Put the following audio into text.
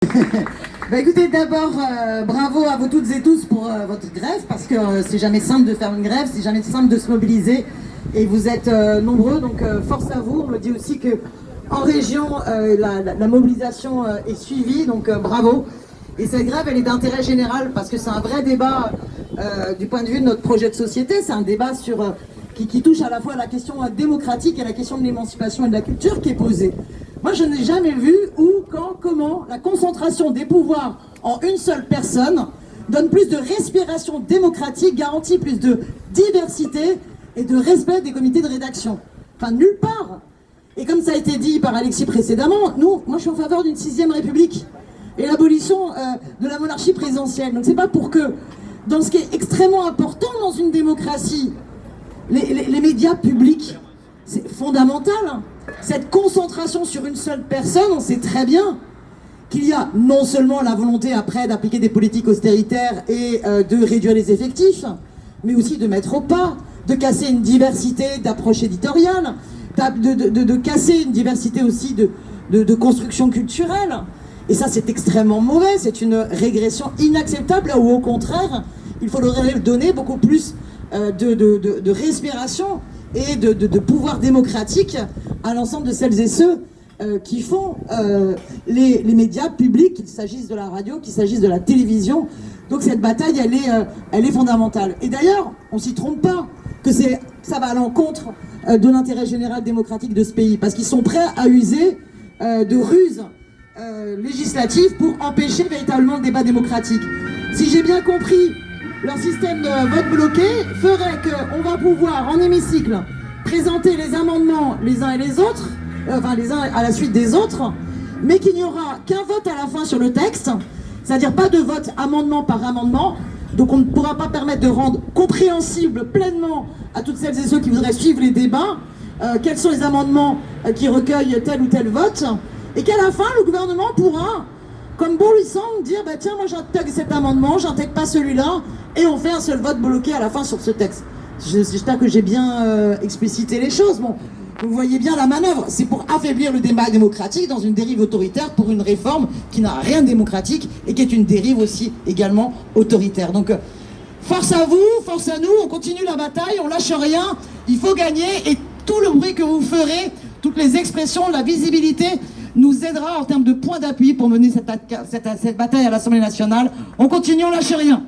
Bah écoutez, d'abord, bravo à vous toutes et tous pour votre grève, parce que c'est jamais simple de faire une grève, c'est jamais simple de se mobiliser, et vous êtes nombreux, donc force à vous. On me dit aussi que en région, la mobilisation est suivie, donc bravo. Et cette grève, elle est d'intérêt général, parce que c'est un vrai débat du point de vue de notre projet de société. C'est un débat sur, qui touche à la fois à la question démocratique et à la question de l'émancipation et de la culture qui est posée. Moi, je n'ai jamais vu où, quand, comment la concentration des pouvoirs en une seule personne donne plus de respiration démocratique, garantit plus de diversité et de respect des comités de rédaction. Enfin, nulle part. Et comme ça a été dit par Alexis précédemment, moi je suis en faveur d'une 6e République et l'abolition de la monarchie présidentielle. Donc c'est pas pour que, dans ce qui est extrêmement important dans une démocratie, les médias publics, c'est fondamental. Cette concentration sur une seule personne, on sait très bien qu'il y a non seulement la volonté après d'appliquer des politiques austéritaires et de réduire les effectifs, mais aussi de mettre au pas, de casser une diversité d'approches éditoriales, de casser une diversité aussi de construction culturelle. Et ça, c'est extrêmement mauvais, c'est une régression inacceptable, là où au contraire, il faudrait donner beaucoup plus de respiration et de pouvoir démocratique à l'ensemble de celles et ceux qui font les médias publics, qu'il s'agisse de la radio, qu'il s'agisse de la télévision. Donc cette bataille, elle est fondamentale. Et d'ailleurs, on ne s'y trompe pas, que ça va à l'encontre de l'intérêt général démocratique de ce pays, parce qu'ils sont prêts à user de ruses législatives pour empêcher véritablement le débat démocratique. Si j'ai bien compris, leur système de vote bloqué ferait qu'on va pouvoir, en hémicycle, présenter les amendements les uns et les autres, enfin les uns à la suite des autres, mais qu'il n'y aura qu'un vote à la fin sur le texte, c'est-à-dire pas de vote amendement par amendement. Donc on ne pourra pas permettre de rendre compréhensible pleinement à toutes celles et ceux qui voudraient suivre les débats quels sont les amendements qui recueillent tel ou tel vote, et qu'à la fin le gouvernement pourra, comme bon lui semble, dire bah tiens, moi j'intègre cet amendement, j'intègre pas celui-là, et on fait un seul vote bloqué à la fin sur ce texte. J'espère que j'ai bien explicité les choses. Bon, vous voyez bien la manœuvre, c'est pour affaiblir le débat démocratique dans une dérive autoritaire pour une réforme qui n'a rien de démocratique et qui est une dérive aussi également autoritaire. Donc force à vous, force à nous, on continue la bataille, on lâche rien, il faut gagner, et tout le bruit que vous ferez, toutes les expressions, la visibilité nous aidera en termes de points d'appui pour mener cette bataille à l'Assemblée nationale. On continue, on lâche rien.